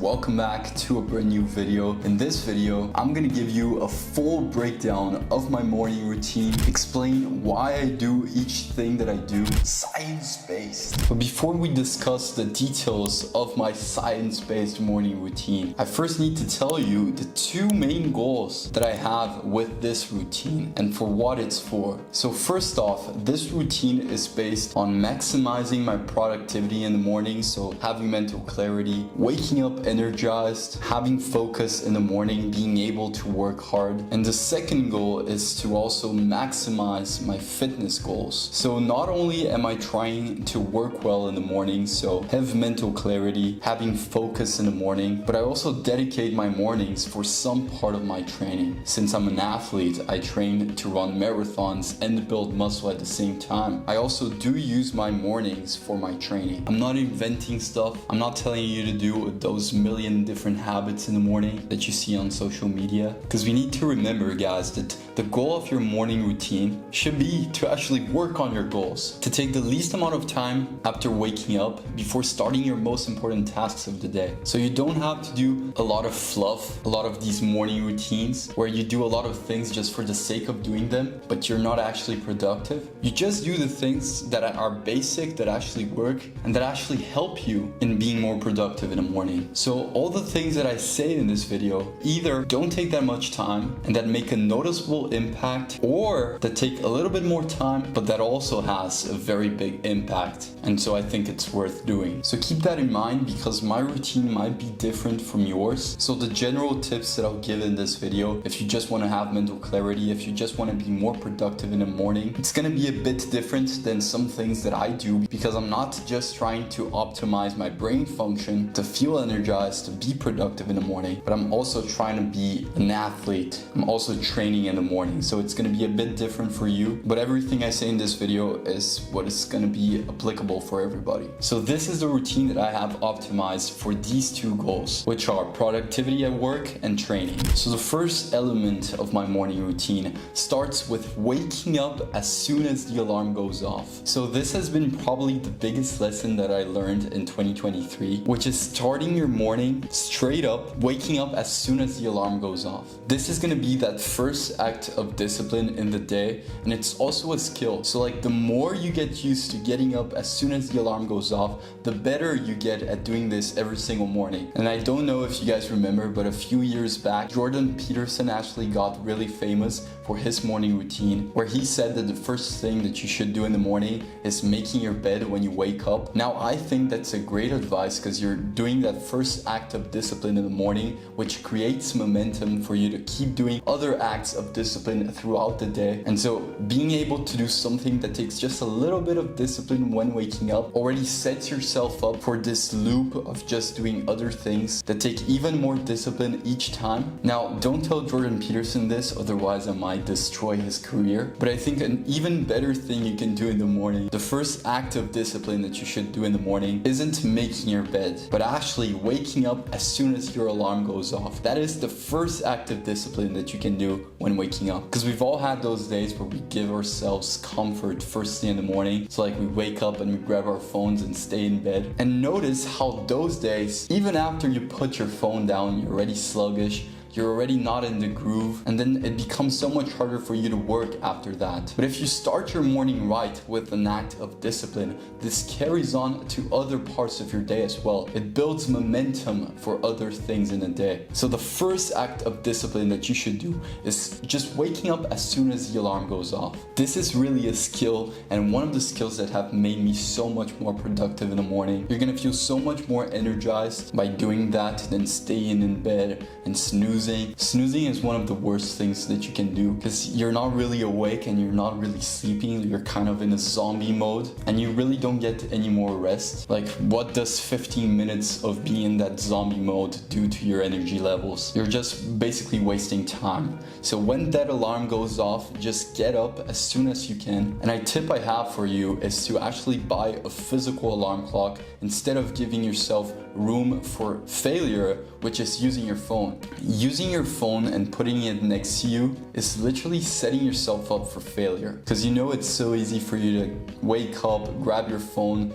welcome back to a brand new video. In this video, I'm gonna give you a full breakdown of my morning routine, explain why I do each thing that I do, science-based. But before we discuss the details of my science-based morning routine, I first need to tell you the two main goals that I have with this routine and for what it's for. So first off, this routine is based on maximizing my productivity in the morning, so having mental clarity, waking up energized, having focus in the morning, being able to work hard. And the second goal is to also maximize my fitness goals. So not only am I trying to work well in the morning, so have mental clarity, having focus in the morning, but I also dedicate my mornings for some part of my training. Since I'm an athlete, I train to run marathons and build muscle at the same time. I also do use my mornings for my training. I'm not inventing stuff. I'm not telling you to do those million different habits in the morning that you see on social media. Because we need to remember, guys, that the goal of your morning routine should be to actually work on your goals, to take the least amount of time after waking up before starting your most important tasks of the day. So you don't have to do a lot of fluff, a lot of these morning routines where you do a lot of things just for the sake of doing them, but you're not actually productive. You just do the things that are basic, that actually work, and that actually help you in being more productive in the morning. So all the things that I say in this video either don't take that much time and that make a noticeable impact, or that take a little bit more time but that also has a very big impact. And so I think it's worth doing. So keep that in mind, because my routine might be different from yours. So the general tips that I'll give in this video, if you just want to have mental clarity, if you just want to be more productive in the morning, it's going to be a bit different than some things that I do, because I'm not just trying to optimize my brain function to feel energized, to be productive in the morning, but I'm also trying to be an athlete. I'm also training in the morning. So it's going to be a bit different for you, but everything I say in this video is what is going to be applicable for everybody. So this is the routine that I have optimized for these two goals, which are productivity at work and training. So the first element of my morning routine starts with waking up as soon as the alarm goes off. So this has been probably the biggest lesson that I learned in 2023, which is starting your morning straight up, waking up as soon as the alarm goes off. This is going to be that first act of discipline in the day, and it's also a skill. So like the more you get used to getting up as soon as the alarm goes off, the better you get at doing this every single morning. And I don't know if you guys remember, but a few years back, Jordan Peterson actually got really famous for his morning routine, where he said that the first thing that you should do in the morning is making your bed when you wake up. Now, I think that's a great advice, because you're doing that first act of discipline in the morning, which creates momentum for you to keep doing other acts of discipline throughout the day. And so being able to do something that takes just a little bit of discipline when waking up already sets yourself up for this loop of just doing other things that take even more discipline each time. Now, don't tell Jordan Peterson this, otherwise I might destroy his career. But I think an even better thing you can do in the morning, the first act of discipline that you should do in the morning, isn't making your bed, but actually waking up as soon as your alarm goes off. That is the first act of discipline that you can do when waking up. Because we've all had those days where we give ourselves comfort first thing in the morning. So like we wake up and we grab our phones and stay in bed. And notice how those days, even after you put your phone down, you're already sluggish, you're already not in the groove, and then it becomes so much harder for you to work after that. But if you start your morning right with an act of discipline, this carries on to other parts of your day as well. It builds momentum for other things in the day. So the first act of discipline that you should do is just waking up as soon as the alarm goes off. This is really a skill, and one of the skills that have made me so much more productive in the morning. You're gonna feel so much more energized by doing that than staying in bed and snoozing. Snoozing is one of the worst things that you can do, because you're not really awake and you're not really sleeping. You're kind of in a zombie mode and you really don't get any more rest. Like, what does 15 minutes of being in that zombie mode do to your energy levels? You're just basically wasting time. So when that alarm goes off, just get up as soon as you can. And a tip I have for you is to actually buy a physical alarm clock instead of giving yourself room for failure, which is using your phone. Using your phone and putting it next to you is literally setting yourself up for failure, because you know it's so easy for you to wake up, grab your phone,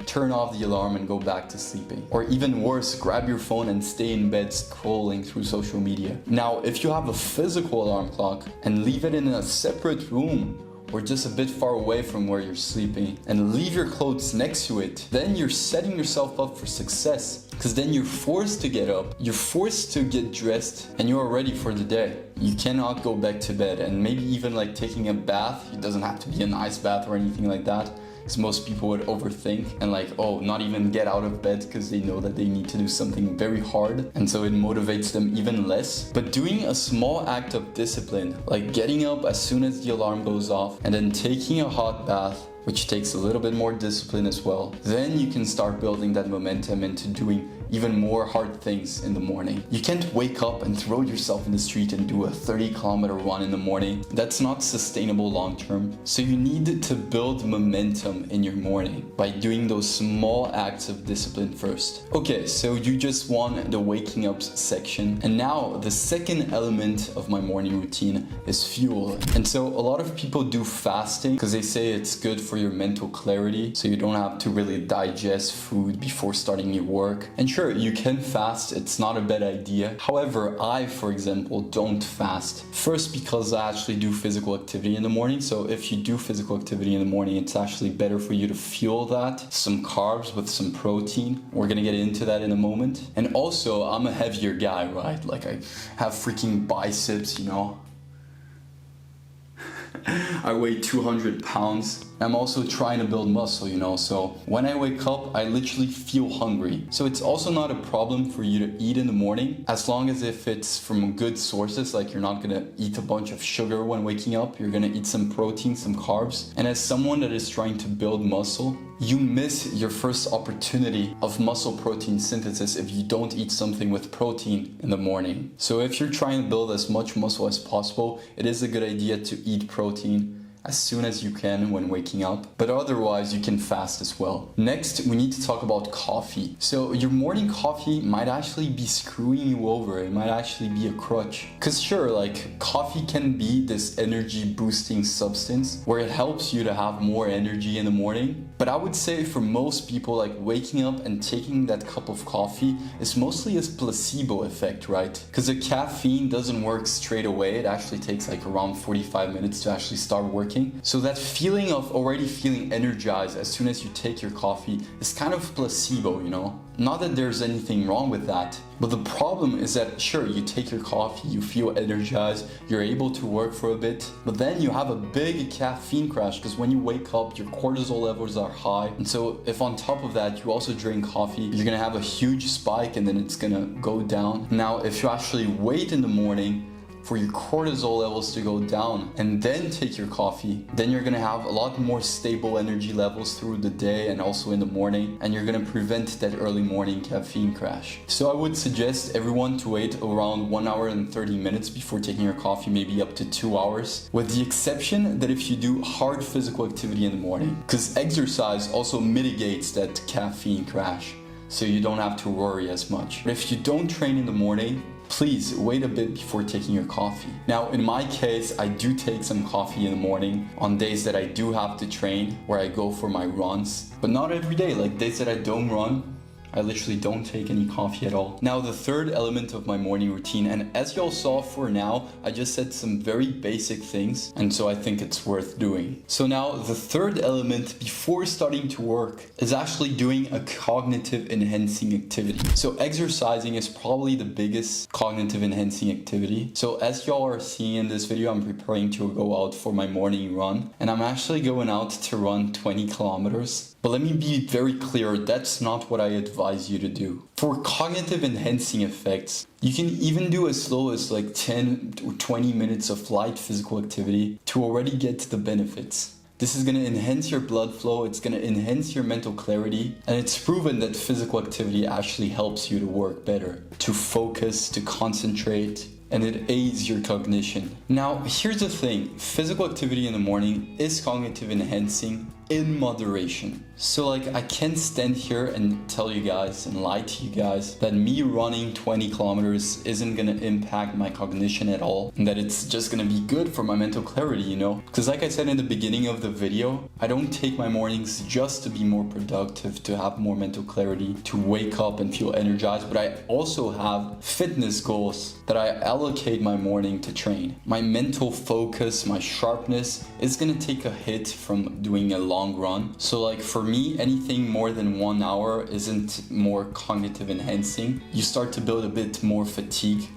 turn off the alarm and go back to sleeping. Or even worse, grab your phone and stay in bed scrolling through social media. Now, if you have a physical alarm clock and leave it in a separate room or just a bit far away from where you're sleeping and leave your clothes next to it, then you're setting yourself up for success, because then you're forced to get up, you're forced to get dressed, and you're ready for the day. You cannot go back to bed. And maybe even like taking a bath, it doesn't have to be an ice bath or anything like that, because most people would overthink and like, oh, not even get out of bed because they know that they need to do something very hard, and so it motivates them even less. But doing a small act of discipline, like getting up as soon as the alarm goes off and then taking a hot bath, which takes a little bit more discipline as well, then you can start building that momentum into doing even more hard things in the morning. You can't wake up and throw yourself in the street and do a 30-kilometer run in the morning. That's not sustainable long term. So you need to build momentum in your morning by doing those small acts of discipline first. Okay, so you just won the waking up section. And now the second element of my morning routine is fuel. And so a lot of people do fasting because they say it's good for your mental clarity, so you don't have to really digest food before starting your work. And sure, you can fast, it's not a bad idea. However, I, for example, don't fast. First, because I actually do physical activity in the morning. So if you do physical activity in the morning, it's actually better for you to fuel that. Some carbs with some protein. We're gonna get into that in a moment. And also, I'm a heavier guy, right? Like I have freaking biceps, you know? I weigh 200 pounds. I'm also trying to build muscle, you know, so when I wake up, I literally feel hungry. So it's also not a problem for you to eat in the morning, as long as if it's from good sources, like you're not gonna eat a bunch of sugar when waking up, you're gonna eat some protein, some carbs. And as someone that is trying to build muscle, you miss your first opportunity of muscle protein synthesis if you don't eat something with protein in the morning. So if you're trying to build as much muscle as possible, it is a good idea to eat protein as soon as you can when waking up, but otherwise you can fast as well. Next, we need to talk about coffee. So your morning coffee might actually be screwing you over. It might actually be a crutch. Because sure, like coffee can be this energy boosting substance where it helps you to have more energy in the morning. But I would say for most people, like waking up and taking that cup of coffee is mostly a placebo effect, right? Because the caffeine doesn't work straight away. It actually takes like around 45 minutes to actually start working. So that feeling of already feeling energized as soon as you take your coffee is kind of placebo, you know? Not that there's anything wrong with that, but the problem is that sure, you take your coffee, you feel energized, you're able to work for a bit, but then you have a big caffeine crash because when you wake up, your cortisol levels are high. And so if on top of that, you also drink coffee, you're gonna have a huge spike and then it's gonna go down. Now, if you actually wait in the morning for your cortisol levels to go down and then take your coffee, then you're gonna have a lot more stable energy levels through the day and also in the morning, and you're gonna prevent that early morning caffeine crash. So I would suggest everyone to wait around 1 hour and 30 minutes before taking your coffee, maybe up to 2 hours, with the exception that if you do hard physical activity in the morning, because exercise also mitigates that caffeine crash, so you don't have to worry as much. But if you don't train in the morning, please wait a bit before taking your coffee. Now, in my case, I do take some coffee in the morning on days that I do have to train, where I go for my runs, but not every day. Like days that I don't run, I literally don't take any coffee at all. Now, the third element of my morning routine, and as y'all saw for now, I just said some very basic things, and so I think it's worth doing. So now, the third element before starting to work is actually doing a cognitive enhancing activity. So exercising is probably the biggest cognitive enhancing activity. So as y'all are seeing in this video, I'm preparing to go out for my morning run, and I'm actually going out to run 20 kilometers. But let me be very clear, that's not what I advise you to do. For cognitive enhancing effects, you can even do as slow as like 10 or 20 minutes of light physical activity to already get the benefits. This is going to enhance your blood flow, it's going to enhance your mental clarity, and it's proven that physical activity actually helps you to work better, to focus, to concentrate, and it aids your cognition. Now, here's the thing, physical activity in the morning is cognitive enhancing, in moderation. So like I can't stand here and tell you guys and lie to you guys that me running 20 kilometers isn't gonna impact my cognition at all, and that it's just gonna be good for my mental clarity, you know? Because like I said in the beginning of the video, I don't take my mornings just to be more productive, to have more mental clarity, to wake up and feel energized, but I also have fitness goals that I allocate my morning to train. My mental focus, my sharpness is gonna take a hit from doing a long run. So like for me, anything more than 1 hour isn't more cognitive enhancing. You start to build a bit more fatigue.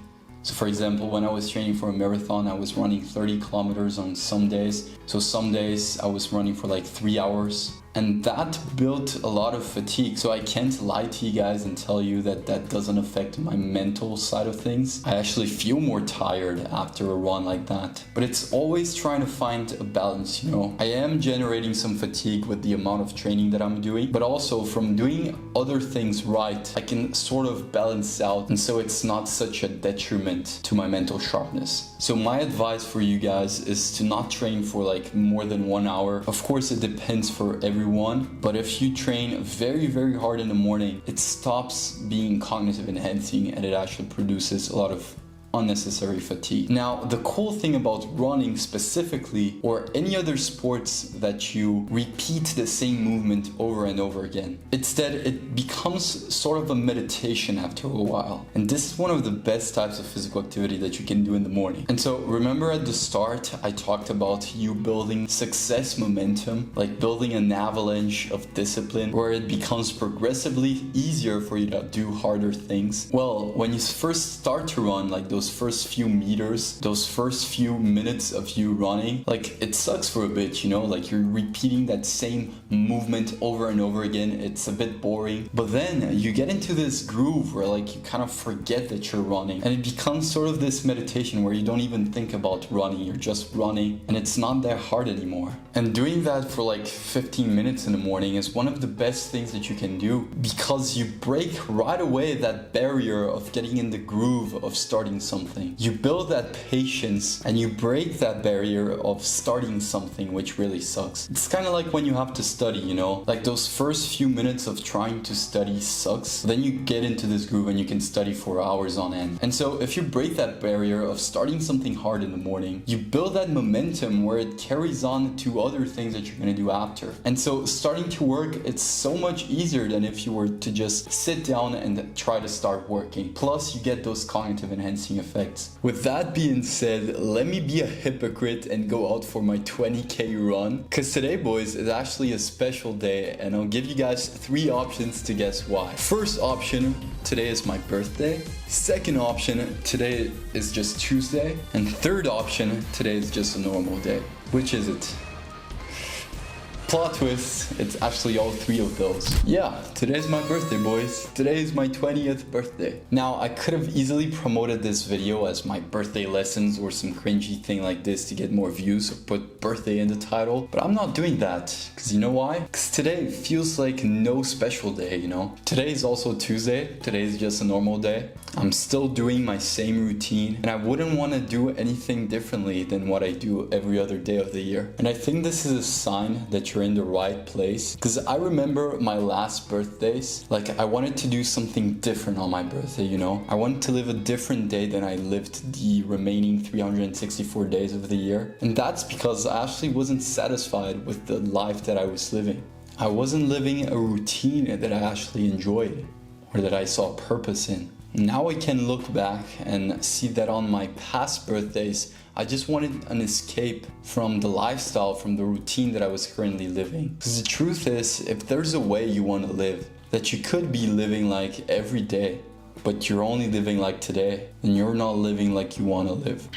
So for example, when I was training for a marathon, I was running 30 kilometers on some days. So some days I was running for like 3 hours. And that built a lot of fatigue. So I can't lie to you guys and tell you that that doesn't affect my mental side of things. I actually feel more tired after a run like that. But it's always trying to find a balance, you know. I am generating some fatigue with the amount of training that I'm doing, but also from doing other things right, I can sort of balance out. And so it's not such a detriment to my mental sharpness. So my advice for you guys is to not train for like more than 1 hour. Of course, it depends for everyone, but if you train very, very hard in the morning, it stops being cognitive enhancing and it actually produces a lot of unnecessary fatigue. Now, the cool thing about running specifically, or any other sports that you repeat the same movement over and over again, it's that it becomes sort of a meditation after a while. And this is one of the best types of physical activity that you can do in the morning. And so remember at the start, I talked about you building success momentum, like building an avalanche of discipline where it becomes progressively easier for you to do harder things. Well, when you first start to run, like those first few meters, those first few minutes of you running, like it sucks for a bit, you know, like you're repeating that same movement over and over again. It's a bit boring, but then you get into this groove where like you kind of forget that you're running, and it becomes sort of this meditation where you don't even think about running, you're just running, and it's not that hard anymore. And doing that for like 15 minutes in the morning is one of the best things that you can do, because you break right away that barrier of getting in the groove of starting something. You build that patience and you break that barrier of starting something which really sucks. It's kind of like when you have to study, you know, like those first few minutes of trying to study sucks. Then you get into this groove and you can study for hours on end. And so if you break that barrier of starting something hard in the morning, you build that momentum where it carries on to other things that you're going to do after. And so starting to work, it's so much easier than if you were to just sit down and try to start working. Plus you get those cognitive enhancing effects. With that being said, let me be a hypocrite and go out for my 20k run, because today, boys, is actually a special day, and I'll give you guys 3 options to guess why. First option, today is my birthday. Second option, today is just Tuesday. And third option, today is just a normal day. Which is it? Plot twist, it's actually all 3 of those. Yeah, today's my birthday, boys. Today is my 20th birthday. Now, I could have easily promoted this video as my birthday lessons or some cringy thing like this to get more views or put birthday in the title, but I'm not doing that. Because you know why? Because today feels like no special day, you know? Today is also Tuesday. Today is just a normal day. I'm still doing my same routine, and I wouldn't want to do anything differently than what I do every other day of the year. And I think this is a sign that you're in the right place, because I remember my last birthdays, like I wanted to do something different on my birthday, you know? I wanted to live a different day than I lived the remaining 364 days of the year. And that's because I actually wasn't satisfied with the life that I was living. I wasn't living a routine that I actually enjoyed or that I saw purpose in. Now I can look back and see that on my past birthdays, I just wanted an escape from the lifestyle, from the routine that I was currently living. Because the truth is, if there's a way you want to live, that you could be living like every day, but you're only living like today, then you're not living like you want to live.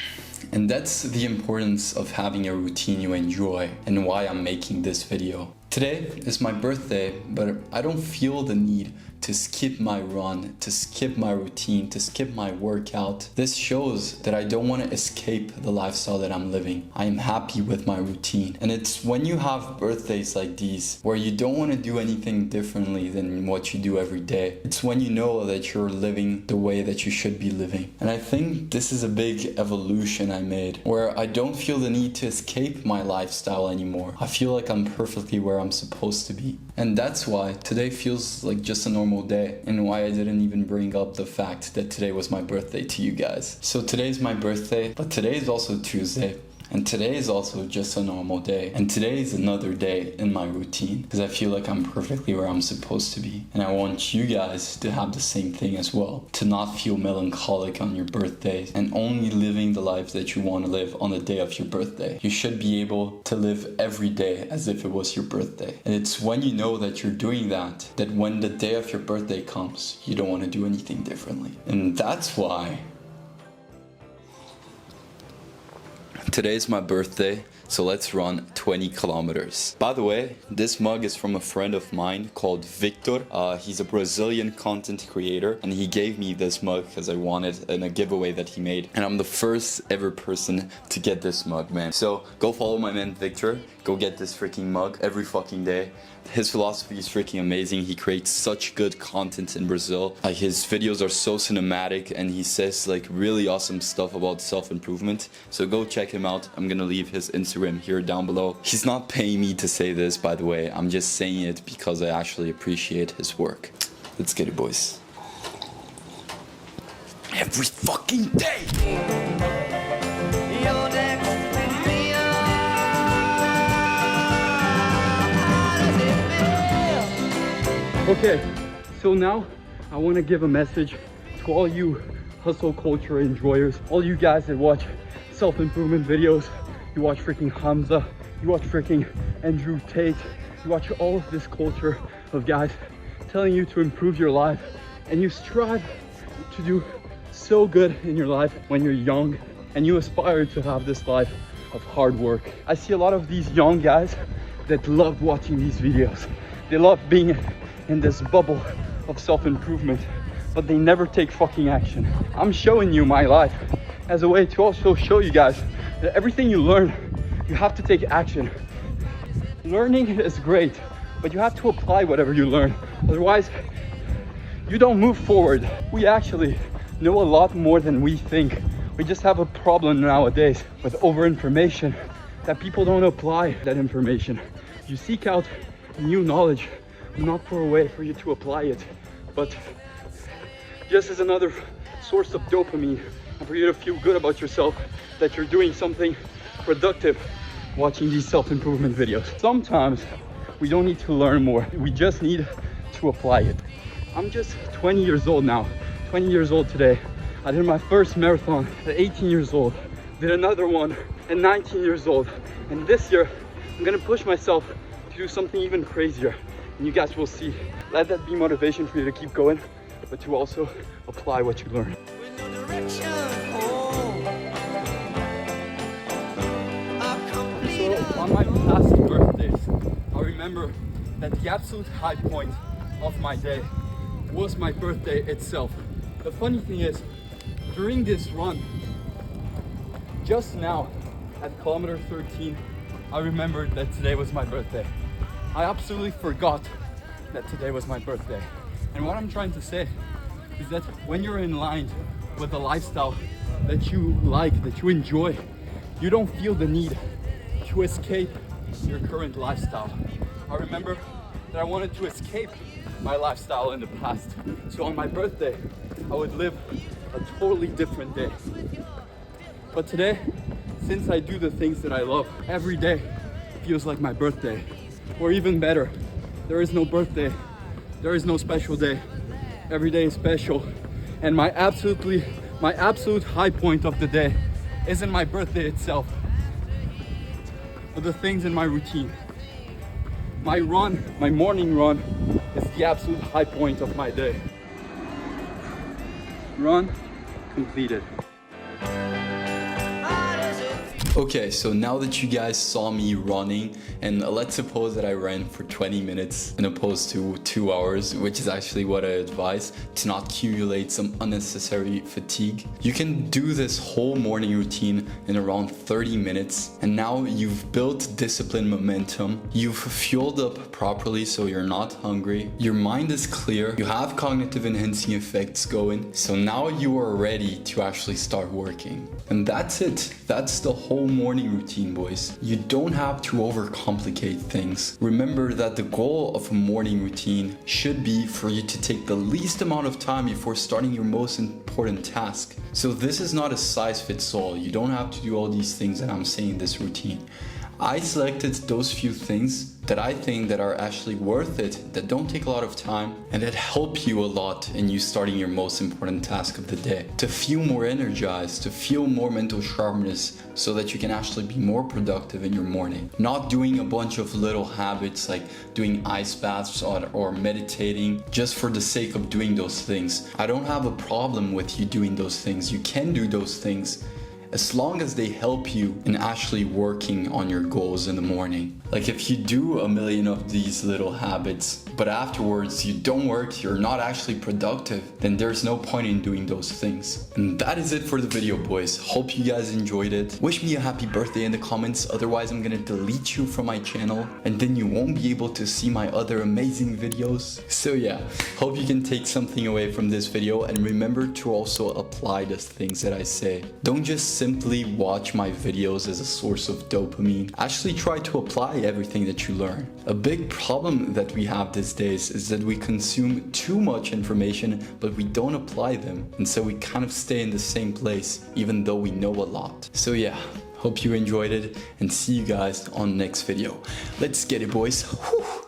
And that's the importance of having a routine you enjoy, and why I'm making this video. Today is my birthday, but I don't feel the need to skip my run, to skip my routine, to skip my workout. This shows that I don't want to escape the lifestyle that I'm living. I am happy with my routine. And it's when you have birthdays like these where you don't want to do anything differently than what you do every day. It's when you know that you're living the way that you should be living. And I think this is a big evolution I made, where I don't feel the need to escape my lifestyle anymore. I feel like I'm perfectly where I'm supposed to be. And that's why today feels like just a normal day, and why I didn't even bring up the fact that today was my birthday to you guys. So today's my birthday, but today is also Tuesday. And today is also just a normal day. And today is another day in my routine, because I feel like I'm perfectly where I'm supposed to be. And I want you guys to have the same thing as well. To not feel melancholic on your birthday and only living the life that you want to live on the day of your birthday. You should be able to live every day as if it was your birthday. And it's when you know that you're doing that, that when the day of your birthday comes, you don't want to do anything differently. And that's why today's my birthday, so let's run 20 kilometers. By the way, this mug is from a friend of mine called Victor. He's a Brazilian content creator, and he gave me this mug because I wanted in a giveaway that he made. And I'm the first ever person to get this mug, man. So go follow my man Victor. Go get this freaking mug every fucking day. His philosophy is freaking amazing. He creates such good content in Brazil. Like, his videos are so cinematic, and he says like really awesome stuff about self-improvement. So go check him out. I'm gonna leave his Instagram here down below. He's not paying me to say this, by the way. I'm just saying it because I actually appreciate his work. Let's get it, boys. Every fucking day! Okay, so now I want to give a message to all you hustle culture enjoyers, all you guys that watch self-improvement videos. You watch freaking Hamza, you watch freaking Andrew Tate, you watch all of this culture of guys telling you to improve your life, and you strive to do so good in your life when you're young, and you aspire to have this life of hard work. I see a lot of these young guys that love watching these videos. They love being in this bubble of self-improvement, but they never take fucking action. I'm showing you my life as a way to also show you guys that everything you learn, you have to take action. Learning is great, but you have to apply whatever you learn. Otherwise, you don't move forward. We actually know a lot more than we think. We just have a problem nowadays with over-information, that people don't apply that information. You seek out new knowledge, not for a way for you to apply it, but just as another source of dopamine, and for you to feel good about yourself that you're doing something productive watching these self-improvement videos. Sometimes we don't need to learn more, we just need to apply it. I'm just 20 years old now, 20 years old today. I did my first marathon at 18 years old, did another one at 19 years old, and this year I'm gonna push myself to do something even crazier. And you guys will see. Let that be motivation for you to keep going, but to also apply what you learn. So on my past birthdays, I remember that the absolute high point of my day was my birthday itself. The funny thing is, during this run, just now at kilometer 13, I remembered that today was my birthday. I absolutely forgot that today was my birthday. And what I'm trying to say is that when you're in line with a lifestyle that you like, that you enjoy, you don't feel the need to escape your current lifestyle. I remember that I wanted to escape my lifestyle in the past. So on my birthday, I would live a totally different day. But today, since I do the things that I love, every day feels like my birthday. Or even better, there is no birthday, there is no special day. Every day is special. And my absolute high point of the day isn't my birthday itself, but the things in my routine. My run, my morning run, is the absolute high point of my day. Run completed. Okay, so now that you guys saw me running, and let's suppose that I ran for 20 minutes in opposed to 2 hours, which is actually what I advise to not accumulate some unnecessary fatigue. You can do this whole morning routine in around 30 minutes, and now you've built discipline momentum, you've fueled up properly so you're not hungry, your mind is clear, you have cognitive enhancing effects going, so now you are ready to actually start working. And that's it. That's the whole morning routine, boys. You don't have to overcomplicate things. Remember that the goal of a morning routine should be for you to take the least amount of time before starting your most important task. So this is not a size fits all. You don't have to do all these things that I'm saying in this routine. I selected those few things that I think that are actually worth it, that don't take a lot of time, and that help you a lot in you starting your most important task of the day. To feel more energized, to feel more mental sharpness, so that you can actually be more productive in your morning. Not doing a bunch of little habits like doing ice baths or meditating just for the sake of doing those things. I don't have a problem with you doing those things. You can do those things as long as they help you in actually working on your goals in the morning. Like if you do a million of these little habits, but afterwards you don't work, you're not actually productive, then there's no point in doing those things. And that is it for the video, boys. Hope you guys enjoyed it. Wish me a happy birthday in the comments, otherwise I'm gonna delete you from my channel and then you won't be able to see my other amazing videos. So yeah, hope you can take something away from this video, and remember to also apply the things that I say. Don't just simply watch my videos as a source of dopamine. Actually try to apply everything that you learn. A big problem that we have these days is that we consume too much information, but we don't apply them. And so we kind of stay in the same place, even though we know a lot. So yeah, hope you enjoyed it, and see you guys on the next video. Let's get it, boys. Whew.